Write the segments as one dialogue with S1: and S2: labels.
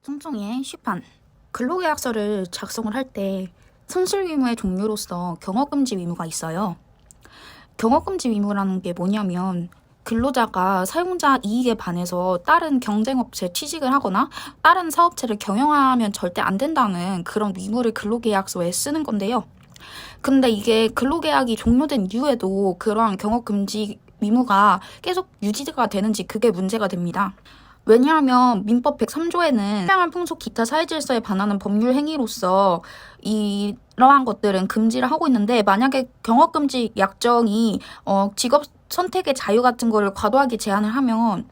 S1: 성종의 시판. 근로계약서를 작성을 할 때 상실 의무의 종류로서 경업금지 의무가 있어요. 경업금지 의무라는 게 뭐냐면 근로자가 사용자 이익에 반해서 다른 경쟁업체에 취직을 하거나 다른 사업체를 경영하면 절대 안 된다는 그런 의무를 근로계약서에 쓰는 건데요. 근데 이게 근로계약이 종료된 이후에도 그러한 경업금지 의무가 계속 유지가 되는지 그게 문제가 됩니다. 왜냐하면 민법 103조에는 상당한 풍속 기타 사회질서에 반하는 법률 행위로서 이러한 것들은 금지를 하고 있는데, 만약에 경업금지 약정이 직업 선택의 자유 같은 거를 과도하게 제한을 하면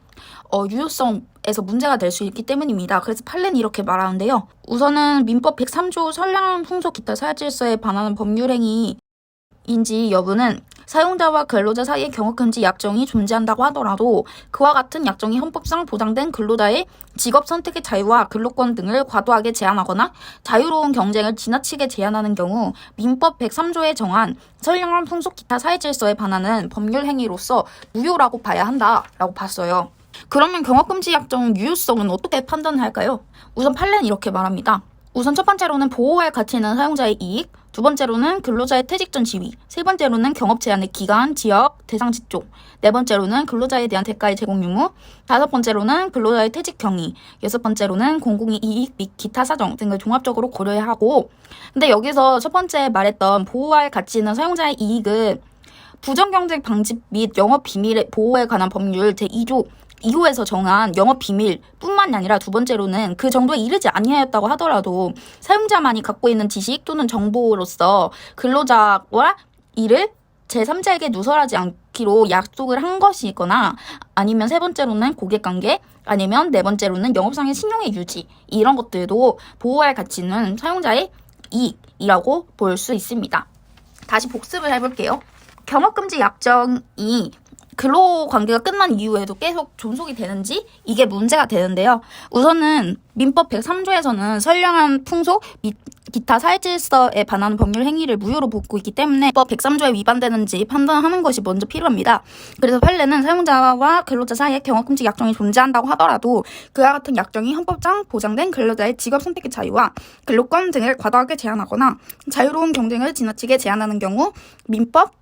S1: 유효성에서 문제가 될 수 있기 때문입니다. 그래서 판례는 이렇게 말하는데요. 우선은 민법 103조 선량한 풍속 기타 사회질서에 반하는 법률 행위인지 여부는 사용자와 근로자 사이의 경업금지 약정이 존재한다고 하더라도 그와 같은 약정이 헌법상 보장된 근로자의 직업 선택의 자유와 근로권 등을 과도하게 제한하거나 자유로운 경쟁을 지나치게 제한하는 경우 민법 103조에 정한 선량한 풍속 기타 사회질서에 반하는 법률 행위로서 무효라고 봐야 한다라고 봤어요. 그러면 경업금지 약정 유효성은 어떻게 판단할까요? 우선 판례는 이렇게 말합니다. 우선 첫 번째로는 보호할 가치 있는 사용자의 이익, 두 번째로는 근로자의 퇴직 전 지위, 세 번째로는 경업 제한의 기간, 지역, 대상 직종, 네 번째로는 근로자에 대한 대가의 제공 유무, 다섯 번째로는 근로자의 퇴직 경위, 여섯 번째로는 공공의 이익 및 기타 사정 등을 종합적으로 고려해야 하고, 근데 여기서 첫 번째 말했던 보호할 가치 있는 사용자의 이익은 부정경쟁 방지 및 영업 비밀 보호에 관한 법률 제2조 2호에서 정한 영업 비밀뿐만이 아니라 두 번째로는 그 정도에 이르지 아니하였다고 하더라도 사용자만이 갖고 있는 지식 또는 정보로서 근로자와 이를 제3자에게 누설하지 않기로 약속을 한 것이거나, 아니면 세 번째로는 고객관계, 아니면 네 번째로는 영업상의 신용의 유지, 이런 것들도 보호할 가치는 사용자의 이익이라고 볼 수 있습니다. 다시 복습을 해볼게요. 경업금지 약정이 근로관계가 끝난 이후에도 계속 존속이 되는지 이게 문제가 되는데요. 우선은 민법 103조에서는 선량한 풍속 및 기타 사회질서에 반하는 법률 행위를 무효로 보고 있기 때문에 민법 103조에 위반되는지 판단하는 것이 먼저 필요합니다. 그래서 판례는 사용자와 근로자 사이에 경업금지 약정이 존재한다고 하더라도 그와 같은 약정이 헌법상 보장된 근로자의 직업 선택의 자유와 근로권 등을 과도하게 제한하거나 자유로운 경쟁을 지나치게 제한하는 경우 민법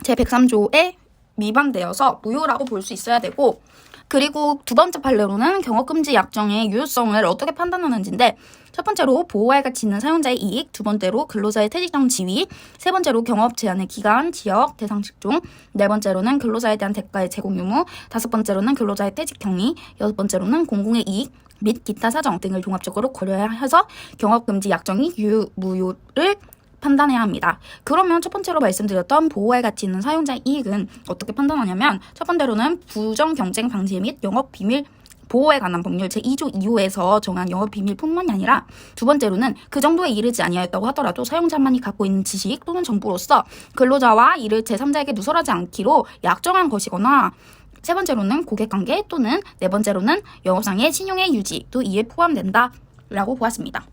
S1: 제103조에 위반되어서 무효라고 볼 수 있어야 되고, 그리고 두 번째 판례로는 경업금지 약정의 유효성을 어떻게 판단하는지인데, 첫 번째로 보호할 가치 있는 사용자의 이익, 두 번째로 근로자의 퇴직 전 지위, 세 번째로 경업 제한의 기간, 지역, 대상 직종, 네 번째로는 근로자에 대한 대가의 제공 유무, 다섯 번째로는 근로자의 퇴직 경위, 여섯 번째로는 공공의 이익 및 기타 사정 등을 종합적으로 고려해서 경업금지 약정이 무효를 판단해야 합니다. 그러면 첫 번째로 말씀드렸던 보호할 가치 있는 사용자의 이익은 어떻게 판단하냐면, 첫 번째로는 부정 경쟁 방지 및 영업 비밀 보호에 관한 법률 제2조 2호에서 정한 영업 비밀뿐만이 아니라, 두 번째로는 그 정도에 이르지 아니하였다고 하더라도 사용자만이 갖고 있는 지식 또는 정보로서 근로자와 이를 제3자에게 누설하지 않기로 약정한 것이거나, 세 번째로는 고객관계 또는 네 번째로는 영업상의 신용의 유지도 이에 포함된다라고 보았습니다.